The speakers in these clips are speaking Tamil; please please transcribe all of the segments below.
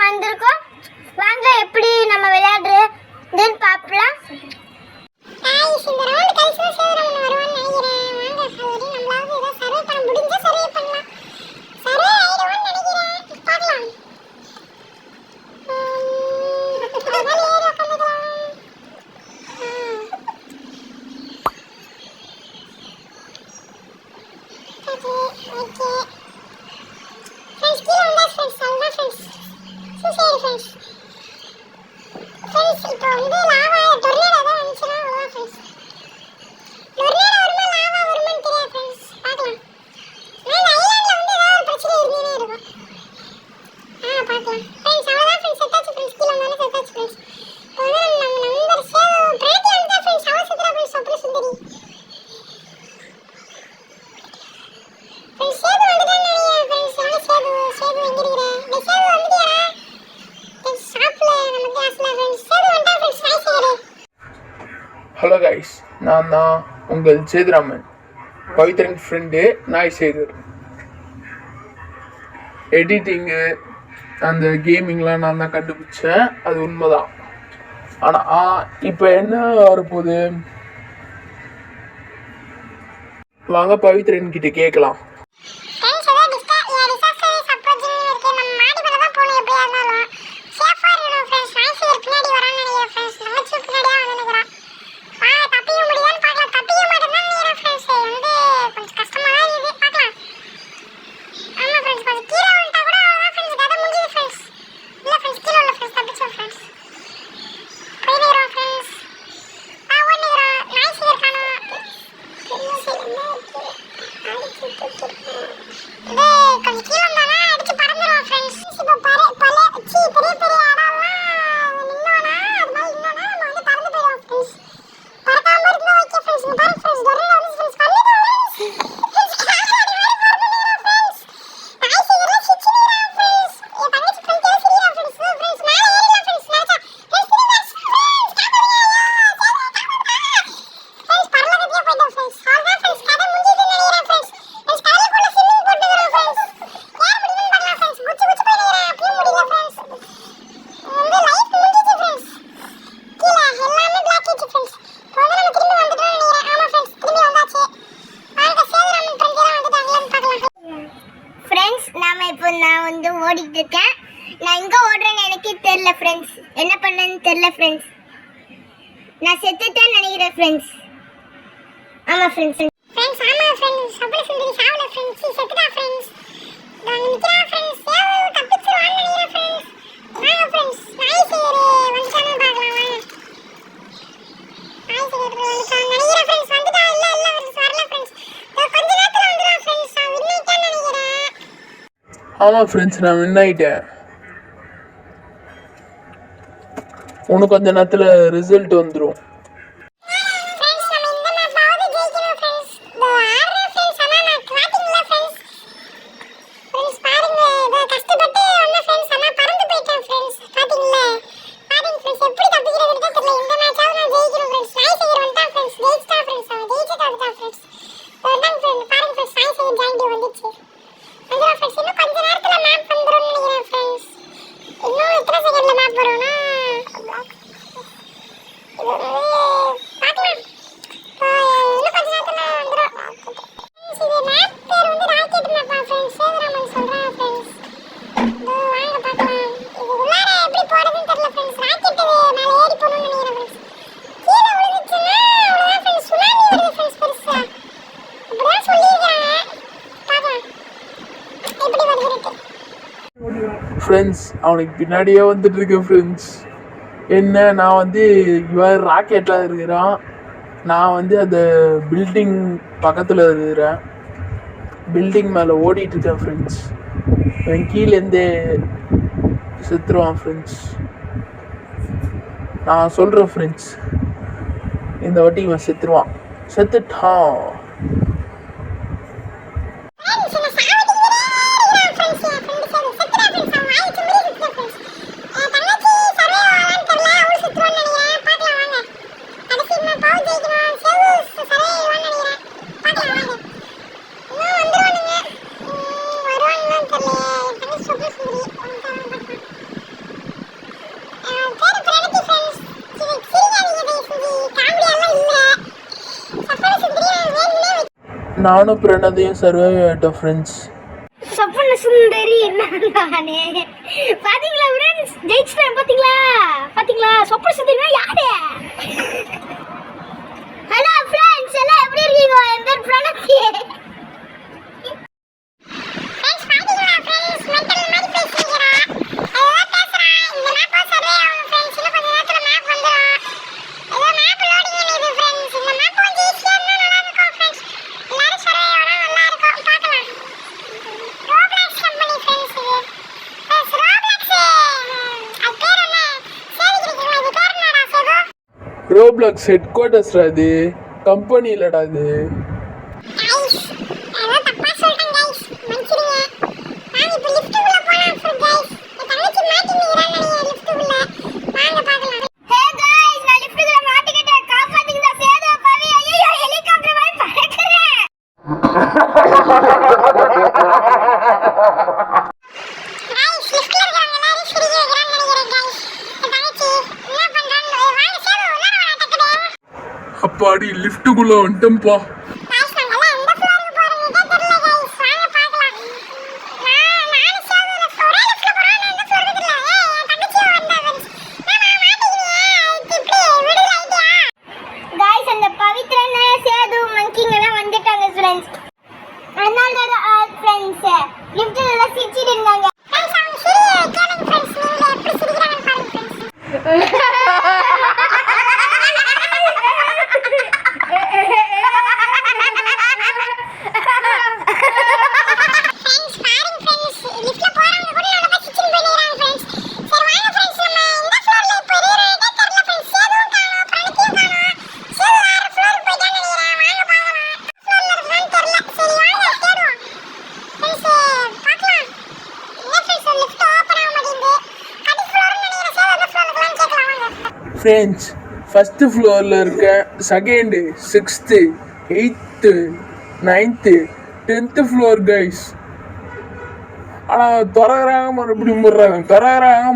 வந்திருக்கோம். வாங்க எப்படி நம்ம விளையாடுறதுன்னு பார்க்கலாம். गाइस இந்த ரவுண்ட் கழிச்சு சேவரம் வருவான்னு நினைக்கிறேன். வாங்க அதுவரை நம்மளால ஏதோ சர்வே பண்ண முடிஞ்சா சர்வே பண்ணலாம். சர்வே ஆயிடும்னு நினைக்கிறேன். பார்க்கலாம். அதனால ஏறி உட்காந்துக்கலாம். ஓகே ஃப்ரெண்ட்ஸ் கீழே வந்தா ஃப்ரெண்ட்ஸ் அவ்வளோ ஃப்ரெண்ட்ஸ் சரி ஃப்ரெண்ட்ஸ் ஃப்ரெண்ட்ஸ் இப்போ வந்து லாவா டொர்னேடோ தான் வந்துச்சுன்னா அவ்வளோதான் ஃப்ரெண்ட்ஸ். டொர்னேடோ வருமா லாவா வருமான்னு தெரியாது ஃப்ரெண்ட்ஸ். பார்க்கலாம். ஆனால் இந்த ஐலாண்டில் வந்து ஏதாவது ஒரு பிரச்சனை இருந்தே இருக்கும். பார்க்கலாம் ஃப்ரெண்ட்ஸ். அவ்வளோதான் ஃப்ரெண்ட்ஸ். செத்தாச்சு ஃப்ரெண்ட்ஸ். கீழே வந்தாலும் செத்தாச்சு ஃப்ரெண்ட்ஸ். இப்போ வந்து நம்ம நண்பர் பிராட்டி வந்துட்டா ஃப்ரெண்ட்ஸ். அவள் செத்துறா ஃப்ரெண்ட்ஸ். அப்புறம் சுந்தரி ஃப்ரெண்ட்ஸ். சேது வந்துட்டான்னு நினைக்கிறேன் ஃப்ரெண்ட்ஸ். எவ்வளோ சேது எங்கே இருக்கிறேன்? இந்த சேது வந்துட்டியாடா? ஷாப்ல நம்ம கிளாஸ்ல ஃப்ரெண்ட்ஸ். சேது வந்துட்டா ஃப்ரெண்ட்ஸ். நாய் சேரு. ஹலோ கைஸ், நான் தான் உங்கள் சேதுராமன், பவித்ரன் ஃப்ரெண்டு. நாய் சேகர். எடிட்டிங்கு அந்த கேமிங்லாம் நான் தான் கண்டுபிடிச்சேன், அது உண்மைதான். ஆனால் இப்போ என்ன வரப்போகுது, வாங்க பவித்ரன் கிட்ட கேட்கலாம். ஃப்ரெண்ட்ஸ் ஏதோ டிசாஸ்டர் அப்ரோச்சிங் இருக்கு. நம்ம மாடி மேல தான் போணும். எப்படியா இருந்தாலும் சேஃபா இருக்கணும் ஃப்ரெண்ட்ஸ். நாய் சேர் பின்னாடி வரான்னு நினைக்கிறேன் ஃப்ரெண்ட்ஸ். நம்ம சூ பின்னாடியே வந்து நிற்கிறான். தப்பிக்க முடியுதான்னு பார்க்கலாம். தப்பிக்க மாட்டேன்னு நினைக்கிறேன் ஃப்ரெண்ட்ஸ். வந்து கொஞ்சம் கஷ்டமா தான் இருக்குது. பார்க்கலாம். ஆமாம் ஃப்ரெண்ட்ஸ். கொஞ்சம் கீழே விழுந்தா கூட அவ்வளோதான் ஃப்ரெண்ட்ஸ். கதை முடிஞ்சுது ஃப்ரெண்ட்ஸ். இல்லை ஃப்ரெண்ட்ஸ், கீழே உள்ள ஃப்ரெண்ட்ஸ் தப்பிச்சோம் ஃப்ரெண்ட்ஸ். போயிடுறோம் ஃப்ரெண்ட்ஸ். ஓடிக்கிறோம். நாய் சேர் காணும். கொஞ்சம் கீழே வந்தானா அடிச்சு பறந்துடுவோம் ஃப்ரெண்ட்ஸ். இப்போ பெரிய பெரிய இடம்லாம் நின்னோன்னா அது மாதிரி நின்னோன்னா நம்ம வந்து பறந்து போயிடுவோம் ஃப்ரெண்ட்ஸ். பறக்காம இருந்தா ஓகே ஃப்ரெண்ட்ஸ். இங்கே பாருங்க ஃப்ரெண்ட்ஸ். டொர்னேடோ வந்து ஃப்ரெண்ட்ஸ் பண்ணிடுவோம் ஃப்ரெண்ட்ஸ். நாய் சேகர்லாம் சிரிச்சுக்கிறான் ஃப்ரெண்ட்ஸ். என் தங்கச்சி ஃப்ரெண்ட்ஸ் எல்லாம் சிரிக்கிறான் ஃப்ரெண்ட்ஸ். ஃப்ரெண்ட்ஸ் மேலே ஏறிடலாம் ஃப்ரெண்ட்ஸ். நினச்சா ஃப்ரெண்ட்ஸ் பரலகத்தையே போயிட்டோம் ஃப்ரெண்ட்ஸ். அவ்வளோதான் ஃப்ரெண்ட்ஸ். கதை முடிஞ்சதுன்னு நினைக்கிறேன் ஃப்ரெண்ட்ஸ். ஃப்ரெண்ட்ஸ் கடலுக்குள்ள ஸ்விம்மிங் போட்டுக்கிறோம் ஃப்ரெண்ட்ஸ். யார் முடியுதுன்னு பார்க்கலாம் ஃப்ரெண்ட்ஸ். குச்சி போயிடுறேன். அப்பயும் முடியல ஃப்ரெண்ட்ஸ். வந்து லைஃப் முடிஞ்சிச்சு ஃப்ரெண்ட்ஸ். கீழே எல்லாமே பிளாக் ஆயிடுச்சு ஃப்ரெண்ட்ஸ். இப்போ வந்து நம்ம திரும்பி வந்துட்டோம்னு நினைக்கிறேன். ஆமாம் ஃப்ரெண்ட்ஸ், திரும்பி வந்தாச்சு. வாங்க சேதுராமன் ஃப்ரெண்ட்ஸ் எல்லாம் வந்துட்டாங்களான்னு பார்க்கலாம். ஃப்ரெண்ட்ஸ் நான் வந்து ஓடிட்டு இருக்கேன். நான் எங்கே ஓடுறேன்னு எனக்கே தெரியல ஃப்ரெண்ட்ஸ். என்ன பண்ணேன்னு தெரியல ஃப்ரெண்ட்ஸ். நான் செத்துட்டேன்னு நினைக்கிறேன் ஃப்ரெண்ட்ஸ். ஆமாம் ஃப்ரெண்ட்ஸ். ஃப்ரெண்ட்ஸ் ஆமா ஃப்ரெண்ட்ஸ். சபல சுந்தரி சாவல ஃப்ரெண்ட்ஸ். செத்துடா ஃப்ரெண்ட்ஸ். நான் நிக்கிறேன் ஃப்ரெண்ட்ஸ். ஏதோ தப்பிச்சிருவான்னு நினைக்கிறேன் ஃப்ரெண்ட்ஸ். வாங்க ஃப்ரெண்ட்ஸ். நாய் சேரு வந்துட்டானு பார்க்கலாம். வாங்க. நாய் சேரு வந்துட்டான் நினைக்கிறேன் ஃப்ரெண்ட்ஸ். வந்துட்டா இல்ல ஃப்ரெண்ட்ஸ். வரல ஃப்ரெண்ட்ஸ். கொஞ்ச நேரத்துல வந்துடுவான் ஃப்ரெண்ட்ஸ். நான் வின் ஆயிட்டேன்னு நினைக்கிறேன். ஆமாம் ஃப்ரெண்ட்ஸ், நான் வின் ஆகிட்டேன். உனக்கு கொஞ்ச நேரத்தில் ரிசல்ட் வந்துடும். ஃப்ரெண்ட்ஸ் நம்ம இந்த மேப்பாவது ஜெயிக்கணும் ஃப்ரெண்ட்ஸ். இந்த ஆடுற ஃப்ரெண்ட்ஸ். ஆனால் நான் கிளாட்டிங்ல ஃப்ரெண்ட்ஸ். ஃப்ரெண்ட்ஸ் பாருங்க ஏதோ கஷ்டப்பட்டு வந்த ஃப்ரெண்ட்ஸ். ஆனால் பறந்து போயிட்டேன் ஃப்ரெண்ட்ஸ். பார்த்தீங்களா? பாருங்க ஃப்ரெண்ட்ஸ் எப்படி தப்பிக்கிறதுன்னு தான் தெரியல. இந்த மேட்சாவது நான் ஜெயிக்கணும் ஃப்ரெண்ட்ஸ். நாய் சேகர் வந்துட்டான் ஃப்ரெண்ட்ஸ். ஜெயிச்சிட்டான் ஃப்ரெண்ட்ஸ். அவன் ஜெயிச்சுட்டு வந்துட்டான் ஃப்ரெண்ட்ஸ். வந்துட்டாங்க ஃப்ரெண்ட்ஸ். பாருங்க ஃப்ரெண்ட்ஸ். நாய் சேகர் ஜாயிண்ட் வந்துச்சு. வந்துடும் ஃப்ரெண்ட்ஸ். இன்னும் கொஞ்ச நேரத்தில் மேப் வந்துடும்னு நினைக்கிறேன் ஃப்ரெண்ட்ஸ். இன்னும் எத்தனை செகண்ட்ல மேப் வரும்னா பார்க்கலாம். இன்னும் கொஞ்ச நேரத்தில் வந்துடும். இது மேப் பேர் வந்து ராக்கெட் மேப்பா ஃப்ரெண்ட்ஸ். சேதுராமன் சொல்கிறேன் ஃப்ரெண்ட்ஸ். வாங்க பார்க்கலாம். இது உள்ளார எப்படி போகிறதுன்னு தெரியல ஃப்ரெண்ட்ஸ். ராக்கெட் மேலே ஏறி போகணும்னு நினைக்கிறேன் ஃப்ரெண்ட்ஸ். கீழே விழுந்துச்சுன்னா அவ்வளோதான் ஃப்ரெண்ட்ஸ். சுனாமி வருது ஃப்ரெண்ட்ஸ் பெருசா. இப்படிதான் சொல்லியிருக்கிறாங்க. பார்க்கலாம் எப்படி வருதுன்ட்டு. ஃப்ரெண்ட்ஸ் அவனுக்கு பின்னாடியே வந்துட்டு இருக்கேன் ஃப்ரெண்ட்ஸ். என்ன, நான் வந்து இவன் ராக்கெட்டில் இருக்கிறான், நான் வந்து அந்த பில்டிங் பக்கத்தில் இருக்கிறேன். பில்டிங் மேலே ஓடிட்டுருக்கேன் ஃப்ரெண்ட்ஸ். இவன் கீழேருந்தே செத்துருவான் ஃப்ரெண்ட்ஸ். நான் சொல்கிறேன் ஃப்ரெண்ட்ஸ், இந்த வாட்டி இவன் செத்துருவான். செத்துட்டான். நானும் பிரணதையும் சர்வே ஆகிட்டோம் ஃப்ரெண்ட்ஸ். சொப்பன சுந்தரி நானே. பாத்தீங்களா ஃப்ரெண்ட்ஸ், ஜெயிச்சிட்டேன். பாத்தீங்களா சொப்பன சுந்தரினா யாரு? ஹலோ ஃப்ரெண்ட்ஸ், எல்லாம் எப்படி இருக்கீங்க? என் பேர் பிரணதி. ஃப்ரெண்ட்ஸ் பாத்தீங்களா ஃப்ரெண்ட்ஸ், மென்டல் மாதிரி பேசிக்கிறா. ஏதோ பேசுறா. இந்த மேப் சர்வே ஆகும் ஃப்ரெண்ட்ஸ். இன்னும் கொஞ்ச நேரத்துல மேப் வந்துரும். ஏதோ மேப் லோடிங் ஆகுது ஃப்ரெண்ட்ஸ். இந்த மேப் கொஞ்சம் ஈஸியா இருந்தா நல்லா இருக்கும் ஃப்ரெண்ட்ஸ். எல்லாரும் சர்வே ஆனா நல்லா இருக்கும். பார்க்கலாம். ரோப்ளாக்ஸ் கம்பெனி ஃப்ரெண்ட்ஸ் இது. ஃப்ரெண்ட்ஸ் ரோப்ளாக்ஸ் அது பேர் என்ன? சேவிக்கிறீங்களா? இது பேர் என்னடா சேது? ரோப்ளாக்ஸ் ஹெட் குவார்ட்டர்ஸ்டா, இது கம்பெனி இல்லடா இது. கைஸ் ஏதோ தப்பா சொல்றேன் கைஸ், மன்னிச்சிடுங்க. வாங்க இப்போ லிஃப்ட் உள்ள போலாம் ஃப்ரெண்ட் கைஸ். என் தங்கச்சி மாட்டினீங்கறான்னு நினைக்கிறேன் லிஃப்ட் உள்ள. வாங்க பார்க்கலாம். ஹே गाइस, நான் லிஃப்ட்ல மாட்டிக்கிட்டேன். காப்பாத்துங்க சேது பவி. ஐயோ, ஹெலிகாப்டர் மாதிரி பறக்குறேன். கைஸ் லிஃப்ட்ல இருக்கவங்க எல்லாரும் சிரிக்க வைக்கிறான்னு நினைக்கிறேன் கைஸ். என் தங்கச்சி என்ன பண்றான்னு வாங்க சேது உள்ளார வா டக்குனு. அப்பாடி லிஃப்ட்டுக்குள்ள வந்துட்டோம்ப்பா. கைஸ் நாங்கெல்லாம் எந்த ஃப்ளோருக்கு போறோம்னே தெரியல கைஸ். வாங்க பார்க்கலாம். நான் சேது ஒரே லிஃப்ட்ல போறோம். நான் எந்த ஃப்ளோருக்கு தெரியல. என் தங்கச்சி வந்தா ஃப்ரெண்ட்ஸ். நான் மாட்டிக்கினேன். இப்படி விடுற ஐடியா. गाइस, அந்த பவித்ரன் சேது மங்கிங்க எல்லாம் வந்துட்டாங்க ஃப்ரெண்ட்ஸ். அதனால தான் ஃப்ரெண்ட்ஸ் லிஃப்ட்ல எல்லாம் சிரிச்சிட்டு இருந்தாங்க. ஃப்ரெண்ட்ஸ் அவங்க சிரிக்க கேளுங்க ஃப்ரெண்ட்ஸ். நீங்க எப்படி சிரிக்கிறாங்கன்னு பாருங்க ஃப்ரெண்ட்ஸ். ஃப்ரெண்ட்ஸ் பாருங்க ஃப்ரெண்ட்ஸ். லிஃப்ட்ல போறவங்க கூட நல்லா கிச்சன் பண்ணிறாங்க ஃப்ரெண்ட்ஸ். சரி வாங்க ஃப்ரெண்ட்ஸ், நம்ம இந்த ஃப்ளோர்ல இப்போ இருக்கிறதே தெரியல ஃப்ரெண்ட்ஸ். சேதுவும் காணோம், பிரணத்தியும் காணோம். சேது வேற ஃப்ளோருக்கு போயிட்டான்னு நினைக்கிறேன். வாங்க பார்க்கலாம். ஃப்ளோர்ல இருக்கான்னு தெரியல. சரி வாங்க தேடுவோம் ஃப்ரெண்ட்ஸ். பார்க்கலாம். என்ன ஃப்ரெண்ட்ஸ் லிஃப்ட் ஓபன் ஆக மாட்டேங்குது. கடைசி ஃப்ளோர்னு நினைக்கிறேன். சேது அந்த ஃப்ளோருக்கு கேட்கலாம் வாங்க. ஃப்ரெண்ட்ஸ் ஃபர்ஸ்ட் ஃப்ளோரில் இருக்க second, 6th, 8th, 9th, 10th floor guys. ஆனால் திறகுறாங்க, மறுபடியும் முடுறாங்க, திறகுறாங்க.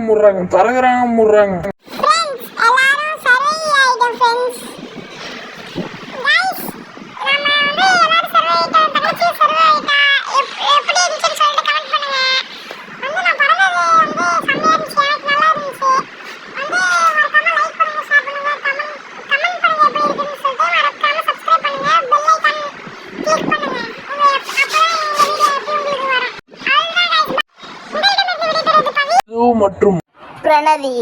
ஃப்ரெண்ட்ஸ் எல்லாரும் சர்வே ஆயிட்டோம் ஃப்ரெண்ட்ஸ். கைஸ் நம்ம எல்லாரும் சர்வே ஆயிட்டோம். தங்கச்சி சர்வே ஆயிட்டா. எப்படி இருந்துச்சுன்னு சொல்லிட்டு கமெண்ட் பண்ணுங்க. நான் பறந்தது செம்மையா இருந்துச்சு. எனக்கு நல்லா இருந்துச்சு. மறக்காம லைக் பண்ணுங்க, ஷேர் பண்ணுங்க, கமெண்ட் பண்ணுங்க எப்படி இருக்குன்னு சொல்லிட்டு. மறக்காம சப்ஸ்கிரைப் பண்ணுங்க, பெல் ஐகான் கிளிக் பண்ணுங்க. அப்பதான் இந்த வீடியோ எப்படி உங்களுக்கு வரும். அவ்வளவுதான் கைஸ். உங்களிடமிருந்து விடைபெறுவது பவி மற்றும் பிரணதி.